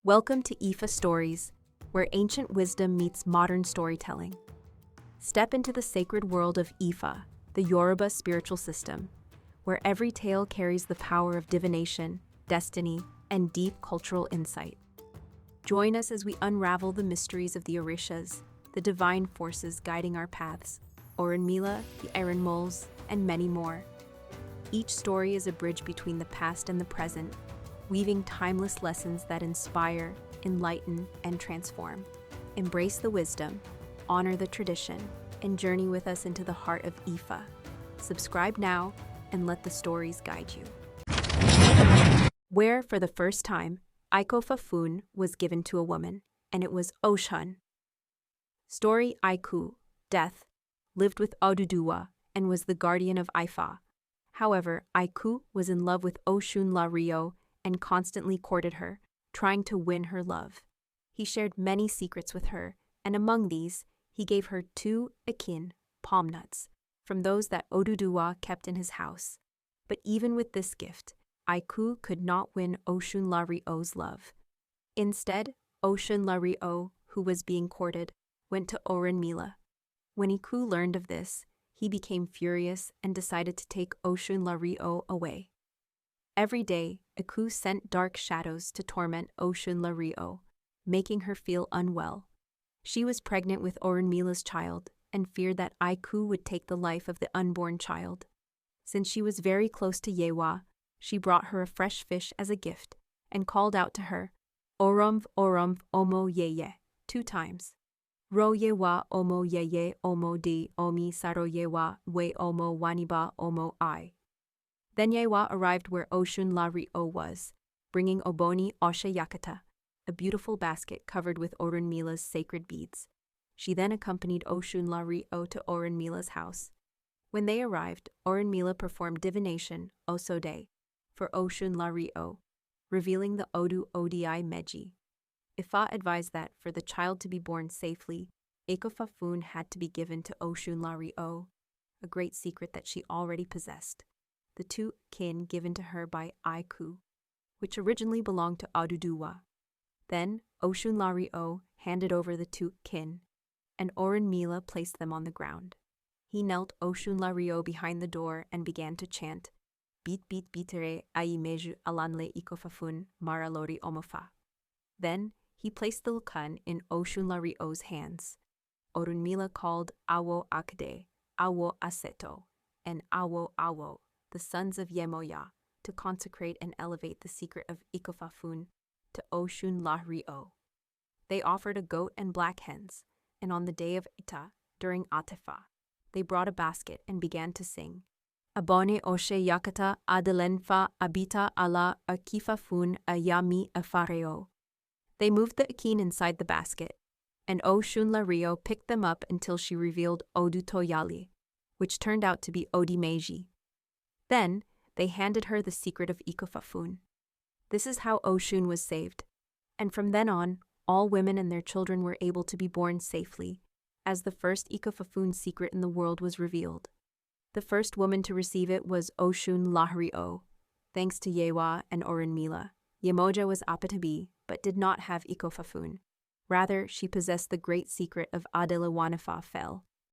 Welcome to Ifa Stories, where ancient wisdom meets modern storytelling. Step into the sacred world of Ifa, the Yoruba spiritual system, where every tale carries the power of divination, destiny, and deep cultural insight. Join us as we unravel the mysteries of the Orishas, the divine forces guiding our paths, Orunmila, the Iron Moles, and many more. Each story is a bridge between the past and the present, weaving timeless lessons that inspire, enlighten, and transform. Embrace the wisdom, honor the tradition, and journey with us into the heart of Ifa. Subscribe now and let the stories guide you. Where, for the first time, Ikofafun was given to a woman, and it was OSHUN. Story Iku, death, lived with ODҮDUWÀ and was the guardian of Ifa. However, Iku was in love with OSHUN LÁRÍÒ and constantly courted her, trying to win her love. He shared many secrets with her, and among these, he gave her 2 ÌKÍN, palm nuts, from those that ODҮDUWÀ kept in his house. But even with this gift, Iku could not win OSHUN LÁRÍÒ's love. Instead, OSHUN LÁRÍÒ, who was being courted, went to Orunmila. When Iku learned of this, he became furious and decided to take OSHUN LÁRÍÒ away. Every day, Iku sent dark shadows to torment OSHUN LÁRÍÒ, making her feel unwell. She was pregnant with Orunmila's child and feared that Iku would take the life of the unborn child. Since she was very close to YÈWÁ, she brought her a fresh fish as a gift and called out to her, Orumv Orumv Omo Yeye, 2 times. Ro YÈWÁ Omo Yeye Omo Di Omi Saro YèWÁ We Omo Waniba Omo I. Then YèWÁ arrived where OSHUN LÁRÍÒ was, bringing Oboni Yakata, a beautiful basket covered with Orunmila's sacred beads. She then accompanied OSHUN LÁRÍÒ to Orunmila's house. When they arrived, Orunmila performed divination, Osode, for OSHUN LÁRÍÒ, revealing the Odi Meyi. Ifa advised that, for the child to be born safely, Ikofafun had to be given to OSHUN LÁRÍÒ, a great secret that she already possessed. The 2 kin given to her by Iku, which originally belonged to ODÚDUWÀ. Then, OSHUN LÁRÍՕ handed over the 2 kin, and Orunmila placed them on the ground. He knelt OSHUN LÁRÍՕ behind the door and began to chant, Bit bit bitere ai meju alanle Ikofafun maralori omofa. Then, he placed the lukan in OSHUN LÁRÍՕ's hands. Orunmila called Awo Akde, Awo Aseto, and Awo, the sons of YèWÁ, to consecrate and elevate the secret of Ikofafun to OSHUN LÁRÍÒ. They offered a goat and black hens, and on the day of Ita, during Atefa, they brought a basket and began to sing, Abone Oshe Yakata Adelenfa Abita ala Ikofafun Ayami Afareo. They moved the îKÍN inside the basket, and OSHUN LÁRÍÒ picked them up until she revealed ODÚDàDÀWÀ, which turned out to be Odi Meyi. Then, they handed her the secret of Ikofafun. This is how OSHUN was saved, and from then on, all women and their children were able to be born safely, as the first Ikofafun secret in the world was revealed. The first woman to receive it was OSHUN LÁRÍÒ. Thanks to YèWÁ and Orunmila, Yemoja was Apatabi, but did not have Ikofafun. Rather, she possessed the great secret of Adelawanifa Fel,